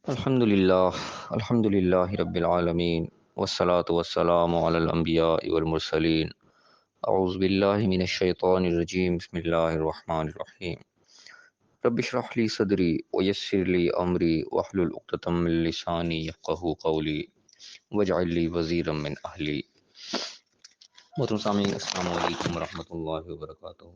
الحمد للہ رب العالمین والصلاة والسلام علی الانبیاء والمرسلین اعوذ باللہ من الشیطان الرجیم بسم اللہ الرحمن الرحیم رب اشرح لی صدری ویسر لی امری واحلل عقدۃ من لسانی یفقہوا قولی واجعل لی وزیرا من اہلی۔ محترم سامعین، السلام علیکم ورحمۃ اللہ وبرکاتہ۔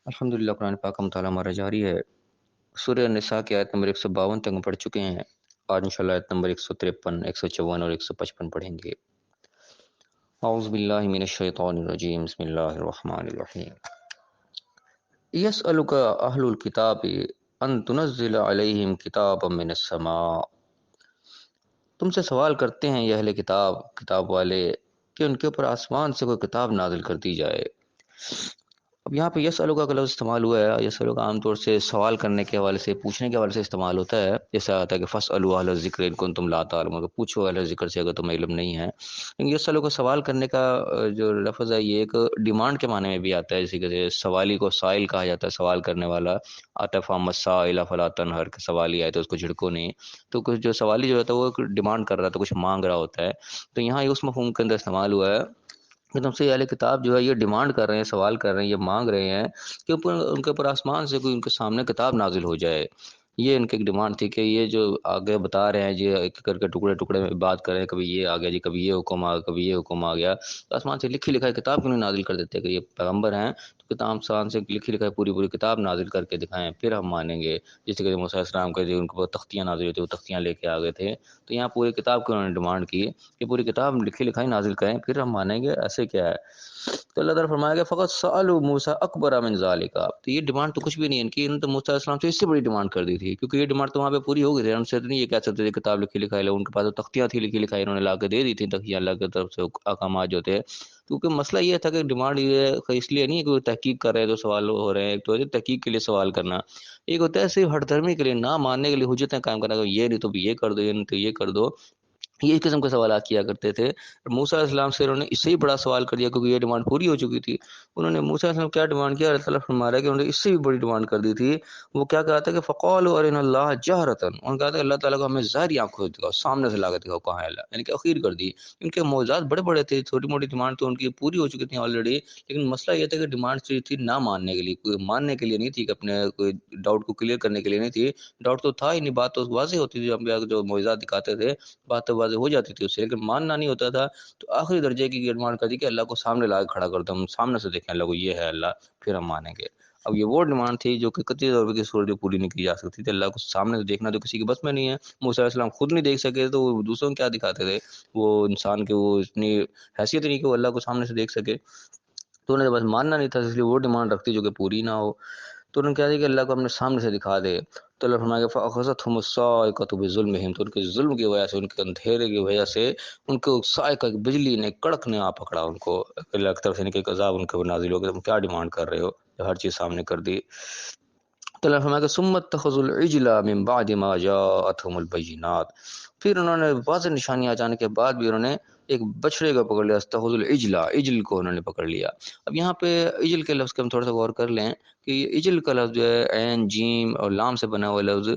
الحمدللہ، قرآن پاک کا مطالعہ ہمارا جاری ہے۔ سورہ النساء کی آیت نمبر 152 تک ہم پڑھ چکے ہیں۔ آج انشاءاللہ آیت نمبر 153، 154 اور 155 پڑھیں گے۔ اعوذ باللہ من الشیطان الرجیم، بسم اللہ الرحمن الرحیم۔ یسألک اہل الکتاب ان تنزل علیہم کتابا من السماء۔ تم سے سوال کرتے ہیں یہ اہل کتاب والے کہ ان کے اوپر آسمان سے کوئی کتاب نازل کر دی جائے۔ اب یہاں پہ یسألک کا لفظ استعمال ہوا ہے۔ یسألک عام طور سے سوال کرنے کے حوالے سے، پوچھنے کے حوالے سے استعمال ہوتا ہے، جیسا آتا ہے کہ فاسألوا اہل الذکر ان کنتم لا تعلمون، پوچھو اہل ذکر سے اگر تمہیں علم نہیں ہے۔ لیکن یسألک سوال کرنے کا جو لفظ ہے، یہ ایک ڈیمانڈ کے معنی میں بھی آتا ہے، جیسے کہ سوالی کو سائل کہا جاتا ہے، سوال کرنے والا آتا ہے، فاما السائل فلا تنہر، کہ سوالی آئے تو اس کو جھڑکو نہیں۔ تو کچھ جو سوالی جو ہوتا ہے وہ ڈیمانڈ کر رہا ہے، تو کچھ مانگ رہا ہوتا ہے۔ تو یہاں اس مفہوم کے اندر استعمال ہوا ہے کہ تم سے یہ اہل کتاب جو ہے یہ ڈیمانڈ کر رہے ہیں، سوال کر رہے ہیں، یہ مانگ رہے ہیں کہ ان کے اوپر آسمان سے کوئی ان کے سامنے کتاب نازل ہو جائے۔ یہ ان کی ایک ڈیمانڈ تھی کہ یہ جو آگے بتا رہے ہیں جی، ایک کر کے ٹکڑے ٹکڑے میں بات کر رہے ہیں، کبھی یہ آ گیا جی، کبھی یہ حکم آ گیا، کبھی یہ حکم آ گیا، تو آسمان سے لکھی لکھائی کتاب کیوں نہیں نازل کر دیتے؟ کہ یہ پیغمبر ہیں تو کتاب آسمان سے لکھی لکھائی پوری کتاب نازل کر کے دکھائیں، پھر ہم مانیں گے۔ جیسے کہ موسیٰ علیہ السلام کے جو ان کو تختیاں نازل ہوئی تھی، وہ تختیاں لے کے آ گئے تھے، تو یہاں پوری کتاب کی انہوں نے ڈیمانڈ کی کہ پوری کتاب لکھی لکھائی نازل کریں، پھر ہم مانیں گے۔ ایسے کیا ہے؟ تو اللہ تعالیٰ فرمایا کہ فقط سألوا موسیٰ اکبر من ذالک۔ تو یہ ڈیمانڈ تو کچھ بھی نہیں ان کی، انہوں نے تو موسیٰ علیہ السلام سے اس سے بڑی ڈیمانڈ کر دی تھی، کیونکہ یہ ڈیمانڈ تو وہاں پہ پوری ہو گئی تھی۔ ان سے تو نہیں یہ کہہ سکتے تھے کتاب لکھی لکھائی لو، ان کے پاس تو تختیاں تھی لکھی لکھائی، انہوں نے لا کے دے دی تھی تختیاں اللہ کی طرف سے احکامات جو تھے۔ کیونکہ مسئلہ یہ تھا کہ ڈیمانڈ یہ اس لیے نہیں ہے کہ وہ تحقیق کر رہے ہیں تو سوال ہو رہے ہیں۔ ایک تو ہے تحقیق کے لیے سوال کرنا، ایک ہوتا ہے صرف ہٹ دھرمی کے لیے، نہ ماننے کے لیے حجتیں قائم کرنا، یہ نہیں تو یہ کر دو، یہ نہیں تو یہ کر دو۔ یہ اس قسم کے سوالات کیا کرتے تھے۔ موسیٰ علیہ السلام سے انہوں نے اس سے ہی بڑا سوال کر دیا، کیونکہ یہ ڈیمانڈ پوری ہو چکی تھی۔ انہوں نے موسیٰ علیہ السلام کیا ڈیمانڈ کیا؟ اللہ تعالیٰ فرما رہا ہے کہ انہوں نے اس سے بھی بڑی ڈیمانڈ کر دی تھی۔ وہ کیا کہا تھا کہ فقالوا ارنا اللہ جہرۃ، انہوں نے کہا تھا اللہ تعالیٰ کو ہمیں ظاہری آنکھوں سے دکھاؤ، سامنے سے لا کے دکھاؤ کہاں ہے اللہ، یعنی کہ اخیر کر دی۔ ان کے معجزات بڑے بڑے تھے، چھوٹی موٹی ڈیمانڈ تو ان کی پوری ہو چکی تھی آلریڈی، لیکن مسئلہ یہ تھا کہ ڈیمانڈ تھی نہ ماننے کے لیے، کوئی ماننے کے لیے نہیں تھی، کہ اپنے کوئی ڈاؤٹ کو کلیئر کرنے کے لیے نہیں تھی۔ ڈاؤٹ تو تھا ہی نہیں، بات تو واضح ہوتی تھی، انبیاء جو معجزات دکھاتے تھے بات تو واضح ہو جاتی تھی اس سے، لیکن ماننا نہیں ہوتا تھا۔ تو آخری درجے کی یہ ڈیمانڈ کر دی کہ اللہ کو سامنے لا کے کھڑا کر دو، ہم سامنے سے دیکھیں اللہ کو، یہ ہے اللہ، پھر ہم مانیں گے۔ اب یہ وہ ڈیمانڈ تھی جو کہ قطعی طور پہ کی صورت پوری نہیں کی جا سکتی تھی۔ اللہ کو سامنے سے دیکھنا تو کسی کی بس میں نہیں ہے۔ موسیٰ علیہ السلام خود نہیں دیکھ سکے تو وہ دوسروں کو کیا دکھاتے تھے؟ وہ انسان کے وہ اتنی حیثیت نہیں کہ وہ اللہ کو سامنے سے دیکھ سکے۔ تو انہیں بس ماننا نہیں تھا، اس لیے وہ ڈیمانڈ رکھتی جو کہ پوری نہ ہو۔ تو انہوں نے کہا کہ اللہ کو اپنے سامنے سے دکھا دے۔ تو اللہ فرمایا کہ فَأَخَذَتْهُمُ الصَّاعِقَةُ بِظُلْمِهِمْ، تو ان کے ظلم کی وجہ سے، ان کے اندھیرے کی وجہ سے ان کو صاعقہ بجلی نے، کڑک نے آ پکڑا ان کو، اللہ کی طرف سے کہ عذاب ان کے اوپر نازل ہو گیا۔ تم کیا ڈیمانڈ کر رہے ہو؟ ہر چیز سامنے کر دی۔ تو اللہ فرمایا کہ ثُمَّ اتَّخَذُوا الْعِجْلَ مِن بَعْدِ مَا جَاءَتْهُمُ الْبَيِّنَاتُ، پھر انہوں نے واضح نشانیاں آ جانے کے بعد بھی انہوں نے ایک بچڑے کو پکڑ لیا، استخذ العجل، عجل کو انہوں نے پکڑ لیا۔ اب یہاں پہ عجل کے لفظ کے ہم تھوڑا سا غور کر لیں کہ یہ عجل کا لفظ جو ہے عین جیم اور لام سے بنا ہوا لفظ،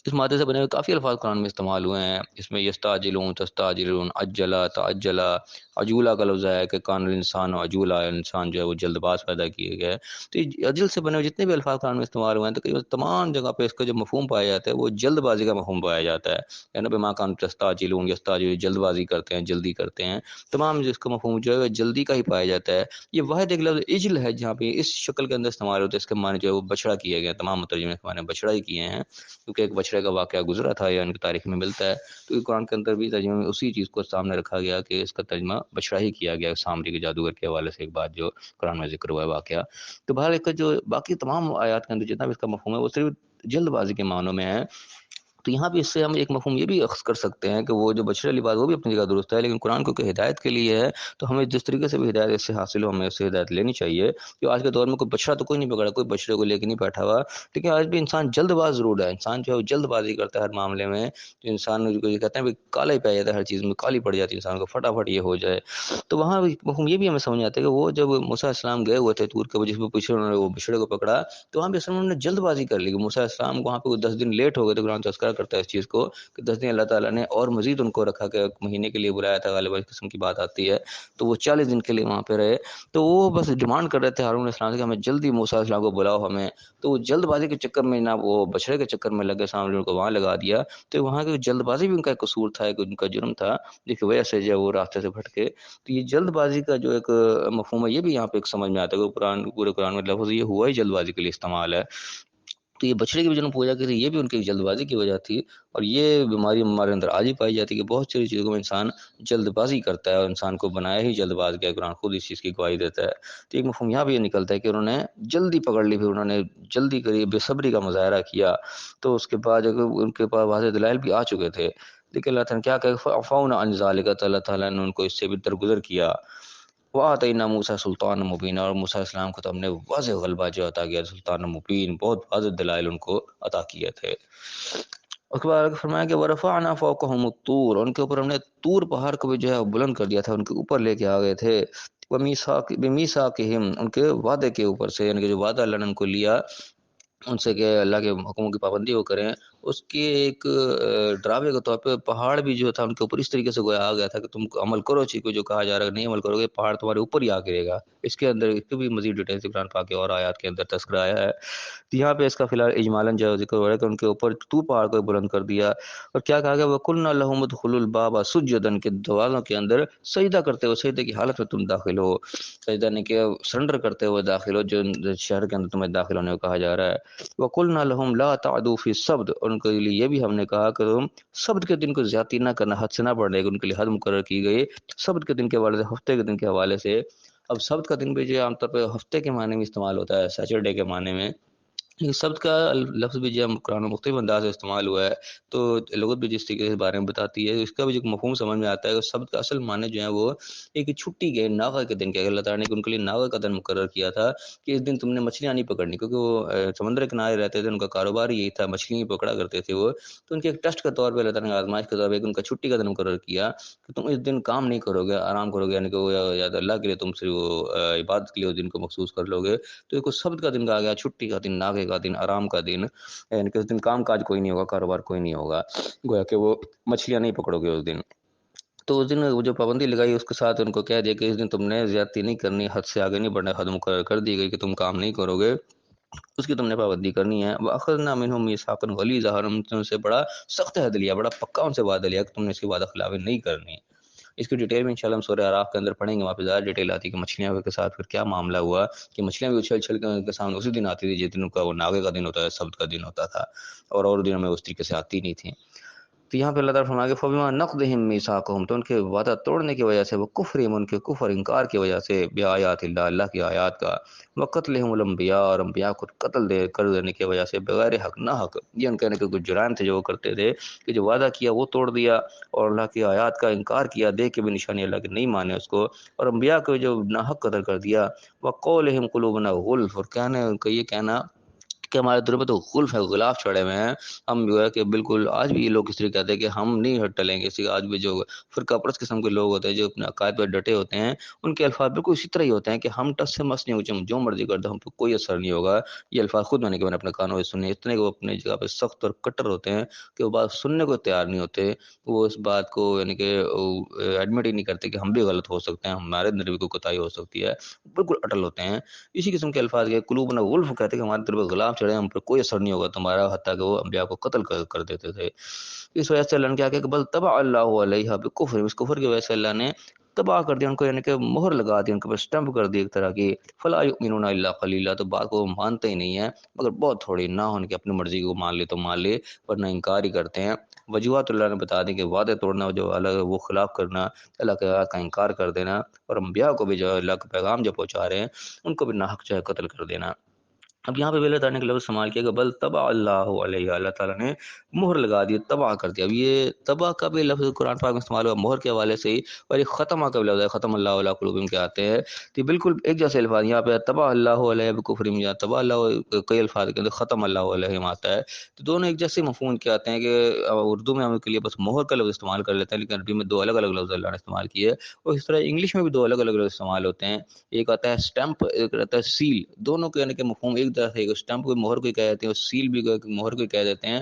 اس مادے سے بنے ہوئے کافی الفاظ قرآن میں استعمال ہوئے ہیں۔ اس میں یستعجلون، تستعجلون، عجلا، تعجلا، عجولا کا لفظ ہے کہ کان الانسان عجولا، انسان جو ہے وہ جلد باز پیدا کیے گئے۔ تو یہ عجل سے بنے ہوئے جتنے بھی الفاظ قرآن میں استعمال ہوئے ہیں، تو تمام جگہ پہ اس کا جو مفہوم پایا جاتا ہے وہ جلد بازی کا مفہوم پایا جاتا ہے، یعنی بما کان تستعجلون، یستعجلون، جلد بازی کرتے ہیں، جلدی کرتے ہیں، تمام جس کا مفہوم جو ہے وہ جلدی کا ہی پایا جاتا ہے۔ یہ واحد ایک لفظ عجل ہے جہاں پہ اس شکل کے اندر استعمال ہوتا ہے، اس کے معنی جو ہے وہ بچڑا کیے گئے ہیں، تمام مترجمین کے معنی بچڑا ہی کیے ہیں، کیونکہ ایک بچڑے کا واقعہ گزرا تھا یا ان کی تاریخ میں ملتا ہے، تو قرآن کے اندر بھی ترجمے میں اسی چیز کو سامنے رکھا گیا کہ اس کا ترجمہ بچڑا ہی کیا گیا، سامری کے جادوگر کے حوالے سے ایک بات جو قرآن میں ذکر ہوا ہے واقعہ۔ تو بہرحال اس کا جو باقی تمام آیات کے اندر جتنا بھی اس کا مفہوم ہے وہ صرف جلد بازی کے معنوں میں ہے۔ تو یہاں بھی اس سے ہم ایک مفہوم یہ بھی اخذ کر سکتے ہیں کہ وہ جو بچڑے والی بات وہ بھی اپنی جگہ درست ہے، لیکن قرآن کو کہ ہدایت کے لیے ہے، تو ہمیں جس طریقے سے بھی ہدایت اس سے حاصل ہو ہمیں اس سے ہدایت لینی چاہیے۔ کہ آج کے دور میں کوئی بچڑا تو کوئی نہیں پکڑا، کوئی بچڑے کو لے کے نہیں بیٹھا ہوا، لیکن آج بھی انسان جلد باز ضرور ہے، انسان جو ہے وہ جلد بازی کرتا ہے ہر معاملے میں۔ جو انسان کو یہ کہتے ہیں کہ کالا ہی پہ جاتا ہے، ہر چیز میں کالی پڑ جاتی ہے انسان کو، فٹافٹ یہ ہو جائے۔ تو وہاں مفہوم یہ بھی ہمیں سمجھ آتا ہے کہ وہ جب موسیٰ علیہ السلام گئے ہوئے تھے طور کے، جس میں انہوں نے وہ بچڑے کو پکڑا، تو وہاں بھی اصل میں انہوں نے جلد بازی کر لی کہ موسیٰ علیہ السلام کو وہاں پہ 10 دن لیٹ ہو گئے تھے، قرآن تذکرہ کرتا ہے اس چیز کو کہ 10 دن اللہ تعالیٰ نے اور مزید ان کو رکھا کہ ایک مہینے کے لیے بلایا تھا، غالباً اس قسم کی بات آتی ہے، تو وہ 40 دن کے لیے وہاں پہ رہے۔ تو وہ بس ڈیمانڈ کر رہے تھے ہارون علیہ السلام سے کہ ہمیں جلدی موسیٰ علیہ السلام کو بلاؤ ہمیں، تو وہ جلد بازی کے چکر میں نہ وہ بچڑے کے چکر میں لگے، سامنے ان کو وہاں لگا دیا، تو وہاں کی جلد بازی بھی ان کا ایک قصور تھا، ایک ان کا جرم تھا جس کی وجہ سے جو وہ راستے سے بھٹکے۔ تو یہ جلد بازی کا جو ایک مفہوم ہے یہ بھی یہاں پہ ایک سمجھ میں آتا ہے کہ پورے قرآن میں لفظ یہ ہوا ہی جلد بازی کے لیے استعمال ہے۔ تو یہ بچڑے کی بھی جنہوں پوجا کی تھی یہ بھی ان کی جلد بازی کی وجہ تھی، اور یہ بیماری ہمارے اندر آج ہی پائی جاتی ہے کہ بہت ساری چیزوں میں انسان جلد بازی کرتا ہے، اور انسان کو بنایا ہی جلد باز کیا، قرآن خود اس چیز کی گواہی دیتا ہے۔ تو ایک مفہوم یہاں بھی یہ نکلتا ہے کہ انہوں نے جلدی پکڑ لی، پھر انہوں نے جلدی کری، بے صبری کا مظاہرہ کیا، تو اس کے بعد ان کے پاس واضح دلائل بھی آ چکے تھے، لیکن اللہ تعالیٰ نے کیا کہ فعفونا عن ذالک، اللہ تعالیٰ نے ان کو اس سے بھی درگزر کیا۔ وَآتَيْنَا مُوسَىٰ سُلْطَانًا مُبِينًا، اور موسیٰ علیہ السلام کو تو ہم نے واضح غلبہ جو عطا کیا، سلطان مبین، بہت واضح دلائل ان کو عطا کیے تھے۔ اس کے بعد فرمایا کہ وَرَفَعْنَا فَوْقَهُمُ الطُّورَ، ان کے اوپر ہم نے طور پہاڑ کو بھی جو ہے بلند کر دیا تھا، ان کے اوپر لے کے آ گئے تھے۔ بِمِيثَاقِهِمْ، ان کے وعدے کے اوپر سے، یعنی کہ جو وعدہ اللہ نے ان کو لیا ان سے کہ اللہ کے حکموں کی پابندی وہ کریں، اس کے ایک ڈراوے کے طور پہ پہاڑ بھی جو تھا ان کے اوپر اس طریقے سے گویا آ گیا تھا کہ تم عمل کرو چیز کو جو کہا جا رہا ہے، نہیں عمل کرو گے پہاڑ تمہارے اوپر ہی آ گرے گا۔ اس کے اندر اس کی بھی مزید ڈیٹیل قرآن پاک کے اور آیات کے اندر تذکرہ آیا ہے۔ تو یہاں پہ اس کا فی الحال اجمالاً جو ذکر ہو رہا ہے کہ ان کے اوپر تو پہاڑ کو بلند کر دیا، اور کیا کہا گیا وَقُلْنَا لَهُمُ ادْخُلُوا الْبَابَ سُجَّدًا، کے دروازوں کے اندر سجدہ کرتے ہوئے، سجدے کی حالت میں تم داخل ہو، سجدہ نہیں کہ سرنڈر کرتے ہوئے داخل ہو جو شہر کے اندر تمہیں داخل ہونے کو کہا جا رہا ہے۔ وَقُلْنَا لَهُمْ لَا تَعْدُوا فِي السَّبْتِ، اور ان کے لیے یہ بھی ہم نے کہا کہ تم سبت کے دن کو زیادتی نہ کرنا، حد سے نہ بڑھنے، ان کے لیے حد مقرر کی گئی سبت کے دن کے حوالے سے، ہفتے کے دن کے حوالے سے۔ اب سبت کا دن بھی جو عام طور پہ ہفتے کے معنی میں استعمال ہوتا ہے، سیچرڈے کے معنی میں، لیکن سبت کا لفظ بھی جو قرآن میں مختلف انداز سے استعمال ہوا ہے، تو لغت بھی جس طریقے سے اس بارے میں بتاتی ہے، اس کا بھی جو مفہوم سمجھ میں آتا ہے کہ سبت کا اصل معنی جو ہے وہ ایک چھٹی کے ناغہ کے دن کے، اللہ تعالیٰ نے ان کے لیے ناغہ کا دن مقرر کیا تھا کہ اس دن تم نے مچھلیاں نہیں پکڑنی، کیونکہ وہ سمندر کے کنارے رہتے تھے، ان کا کاروبار یہی تھا، مچھلیاں پکڑا کرتے تھے وہ، تو ان کے ایک ٹیسٹ کے طور پہ اللہ تعالیٰ نے آزمائش کے طور پہ ان کا چھٹی کا دن مقرر کیا کہ تم اس دن کام نہیں کرو گے، آرام کرو گے، یعنی کہ وہ یا تو اللہ کے لیے تم صرف وہ عبادت کے لیے اس دن کو مخصوص کر لو گے۔ تو ایک سبت کا دن کہا گیا، چھٹی کا دن، ناغے کا دن، آرام کا دن، یعنی کہ اس دن کام کاج کوئی نہیں ہوگا، کاروبار کوئی نہیں ہوگا، گویا کہ وہ مچھلیاں نہیں پکڑو گے اس دن۔ تو اس دن وہ جو پابندی لگائی اس کے ساتھ ان کو کہہ دیا کہ اس دن تم نے زیادتی نہیں کرنی، حد سے آگے نہیں بڑھنا، حد مقرر کر دی گئی کہ تم کام نہیں کرو گے، اس کی تم نے پابندی کرنی ہے۔ وَأَخَذْنَا مِنْهُم مِيثَاقًا غَلِيظًا، ہم نے ان سے بڑا سخت عہد لیا، بڑا پکا ان سے وعدہ لیا کہ تم نے اس کی وعدہ خلافی نہیں کرنی۔ اس کی ڈیٹیل میں انشاءاللہ ہم سورہ اعراف کے اندر پڑھیں گے، وہاں پہ زیادہ ڈیٹیل آتی ہے کہ مچھلیاں کے ساتھ پھر کیا معاملہ ہوا، کہ مچھلیاں بھی اچھل چھل کے ان کے سامنے اسی دن آتی تھی جس دن کا وہ ناغے کا دن ہوتا ہے، سبت کا دن ہوتا تھا، اور دنوں میں اس طریقے سے آتی نہیں تھیں۔ تو یہاں پہ اللہ تعالیٰ فرمایا کہ فَبِمَا نَقْضِهِم مِيثَاقَهُمْ، تو ان کے وعدہ توڑنے کی وجہ سے، وہ کفرہم، ان کے کفر انکار کی وجہ سے، بآیات اللہ، اللہ کی آیات کا، وقتلہم الانبیاء، اور انبیاء کو قتل کر دینے کی وجہ سے، بغیر حق، نہ حق، یہ ان کہنے کے کچھ جرائم تھے جو وہ کرتے تھے کہ جو وعدہ کیا وہ توڑ دیا، اور اللہ کی آیات کا انکار کیا، دیکھ کے بھی نشانی اللہ کے نہیں مانے اس کو، اور انبیاء کو جو ناحق قتل کر دیا۔ وَقَوْلِهِمْ قُلُوبُنَا غُلْفٌ، اور کہنے ان کا یہ کہنا کہ ہمارے دلوں میں تو غلف ہے، غلاف چڑھے ہوئے ہیں، ہم جو ہے کہ بالکل آج بھی یہ لوگ اس طرح کہتے ہیں کہ ہم نہیں ہٹ ٹلیں گے، اسی آج بھی جو فرقہ پرست قسم کے لوگ ہوتے ہیں جو اپنے عقائد پر ڈٹے ہوتے ہیں، ان کے الفاظ بالکل اسی طرح ہی ہوتے ہیں کہ ہم ٹس سے مس نہیں ہوتے، ہم جو مرضی کر دیں ہم پہ کوئی اثر نہیں ہوگا۔ یہ الفاظ خود میں نے کہ میں نے اپنے کانوں سے سنے، اتنے کہ وہ اپنے جگہ پہ سخت اور کٹر ہوتے ہیں کہ وہ بات سننے کو تیار نہیں ہوتے، وہ اس بات کو یعنی کہ ایڈمٹ ہی نہیں کرتے کہ ہم بھی غلط ہو سکتے ہیں، ہمارے اندر بھی کوئی کوتاہی ہو سکتی ہے، بالکل اٹل ہوتے ہیں۔ اسی قسم کے الفاظ کے قلوبنا غلف کہتے ہیں کہ ہمارے دل پہ غلاف چڑھے، ہم پر کوئی اثر نہیں ہوگا تمہارا، حتیٰ کہ وہ انبیاء کو قتل کر دیتے تھے۔ اس وجہ سے اللہ نے کیا کہ بل طبع اللہ علیہا بکفر، اس کفر کی وجہ سے اللہ نے تباہ کر دیا ان کو، یعنی کہ مہر لگا دی ان کے اوپر، اسٹمپ کر دی ایک طرح کی، فلا یؤمنون الا قلیلا، تو بات کو وہ مانتے ہی نہیں ہیں مگر بہت تھوڑی، نہ ان کی اپنی مرضی کو مان لے تو مان لے ورنہ انکار ہی کرتے ہیں۔ وجوہات اللہ نے بتا دی کہ وعدے توڑنا، جو اللہ وہ خلاف کرنا، اللہ کے آیات کا انکار کر دینا، اور انبیاء کو بھی جو اللہ کا پیغام جو پہنچا رہے ہیں ان کو بھی ناحق جو ہے قتل کر دینا۔ اب یہاں پہ اللہ تعالیٰ نے لفظ استعمال کیا کہ بل طبع اللہ علیہ، اللہ تعالیٰ نے مہر لگا دی، تباہ کر دیا۔ اب یہ تباہ کا بھی لفظ قرآن پاک میں استعمال ہوا مہر کے حوالے سے ہی، اور یہ ختمہ کا بھی لفظ ہے، ختم اللہ علیہ قلوبہم کے آتے ہیں، تو یہ بالکل ایک جیسے الفاظ یہاں پہ طبع اللہ علیہ بکفرہم، یا طبع اللہ کئی الفاظ کے اندر ختم اللہ علیہم آتا ہے، تو دونوں ایک جیسے مفہوم کے آتے ہیں کہ اردو میں ہم کے لیے بس مہر کا لفظ استعمال کر لیتے ہیں، لیکن عربی میں دو الگ الگ لفظ اللہ نے استعمال کیے، اور اس طرح انگلش میں بھی دو الگ الگ لفظ استعمال ہوتے ہیں، ایک آتا ہے اسٹمپ، ایک آتا ہے سیل، دونوں کے یعنی کہ مفہوم ایک طرح سے اسٹمپ کو مہر کو کہہ دیتے ہیں اور سیل بھی مہر کو کہہ دیتے ہیں.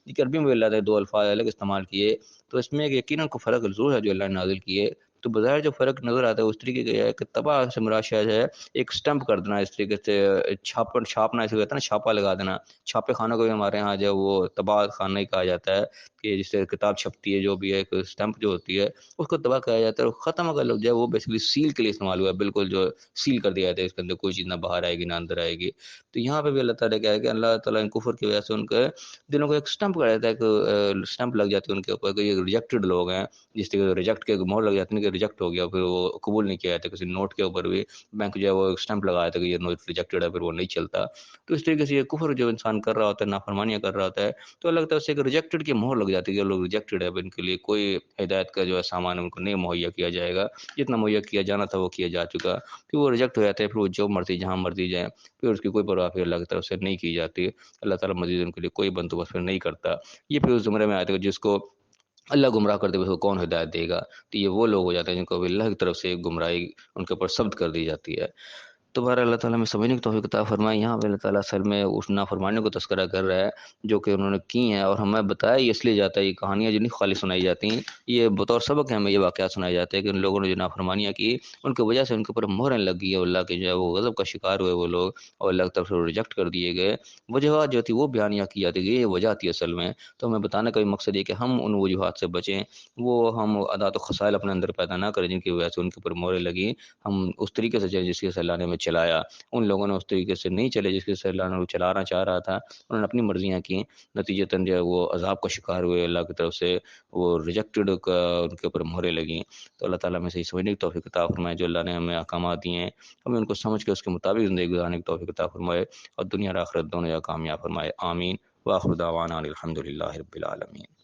یہ عربی میں اللہ تعالیٰ دو الفاظ الگ استعمال کیے. تو اس میں ایک یقیناً کو فرق ضرور ہے جو اللہ نے نازل کیے. تو بظاہر جو فرق نظر آتا ہے اس طریقے کا ہے کہ تباہ سے مراد شاید ہے ایک سٹمپ کر دینا, اس طریقے سے چھاپنا اسے کہتا ہے نا, چھاپا لگا دینا. چھاپے خانوں کو بھی ہمارے ہاں جو وہ تباہ خانہ ہی کہا جاتا ہے کہ جس سے کتاب چھپتی ہے جو بھی ہے, ایک سٹمپ جو ہوتی ہے اس کو تباہ کہا جاتا ہے. اور ختم اگر لگ جائے وہ بیسکلی سیل کے لیے استعمال ہوا ہے, بالکل جو سیل کر دیا جاتا ہے, اس کے اندر کوئی چیز نہ باہر آئے گی نہ اندر آئے گی. تو یہاں پہ بھی اللہ تعالیٰ کیا ہے کہ اللہ تعالیٰ ان کفر کی وجہ سے ان کے دلوں کو ایک سٹمپ کر دیتا ہے, کہ سٹمپ لگ جاتی ہے ان کے اوپر کہ یہ ریجیکٹڈ لوگ ہیں. جس طریقے سے ریجیکٹ کے مہر لگ جاتی ہے کہ ریجیکٹ ہو گیا, پھر وہ قبول نہیں کیا جاتا. کسی نوٹ کے اوپر بھی بینک جو ہے وہ اسٹمپ لگایا تھا کہ یہ نوٹ ریجیکٹڈ ہے, پھر وہ نہیں چلتا. تو اس طریقے سے یہ کفر جو انسان کر رہا ہوتا ہے, نافرمانیاں کر رہا ہوتا ہے, تو اللہ کی طرف سے ایک ریجیکٹڈ کی مہر لگ جاتی ہے کہ لوگ ریجیکٹڈ ہے, ان کے لیے کوئی ہدایت کا جو ہے سامان ان کو نہیں مہیا کیا جائے گا. جتنا مہیا کیا جانا تھا وہ کیا جا چکا, پھر وہ ریجیکٹ ہو جاتے ہیں. پھر وہ جو مرضی جہاں مرضی جائیں, پھر اس کی کوئی پرواہ پھر اللہ کی طرف سے نہیں کی جاتی. اللہ تعالیٰ مزید ان کے لیے کوئی بندوبست پھر نہیں کرتا. یہ پھر اس زمرے میں آتے ہیں جس کو اللہ گمراہ کر دے اس کو کون ہدایت دے گا. تو یہ وہ لوگ ہو جاتے ہیں جن کو اللہ کی طرف سے گمراہی ان کے اوپر ثبت کر دی جاتی ہے. تو بہرحال اللہ تعالیٰ میں سمجھنے کی توفیق عطا فرمائے. یہاں پہ اللہ تعالیٰ اصل میں اس نافرمانیوں کو تذکرہ کر رہا ہے جو کہ انہوں نے کی ہیں, اور ہمیں بتایا یہ اس لیے جاتا ہے, یہ کہانیاں جو نہیں خالی سنائی جاتی ہیں, یہ بطور سبق ہے ہمیں یہ واقعات سنائے جاتے ہیں کہ ان لوگوں نے جو نافرمانیاں کی ان کی وجہ سے ان کے اوپر مہریں لگ گئی, اللہ کے جو ہے وہ غضب کا شکار ہوئے وہ لوگ, اور اللہ کی طرف سے ریجیکٹ کر دیے گئے. وجوہات جو تھی وہ بیانیہ کی جاتی ہے, یہ وجہ تھی اصل میں. تو ہمیں بتانے کا بھی مقصد یہ کہ ہم ان وجوہات سے بچیں, وہ ہم عادات و خصائل اپنے اندر پیدا نہ کریں جن کی وجہ سے ان کے اوپر مہریں لگیں. ہم اس طریقے سے چلیں جس کے سے اللہ نے ہمیں چلایا. ان لوگوں نے اس طریقے سے نہیں چلے جس کے سے اللہ نے وہ چلانا چاہ رہا تھا, انہوں نے اپنی مرضیاں کی, نتیجتاً جو ہے وہ عذاب کا شکار ہوئے, اللہ کی طرف سے وہ ریجیکٹڈ کا ان کے اوپر مہریں لگیں. تو اللہ تعالیٰ میں صحیح سمجھنے کی توفیق عطا فرمائے. جو اللہ نے ہمیں احکامات دیے ہیں ہمیں ان کو سمجھ کے اس کے مطابق زندگی گزارنے کی توفیق عطا فرمائے, اور دنیا اور آخرت دونوں یا کامیاب فرمائے. آمین. وآخر دعوانا الحمد للہ رب العالمین.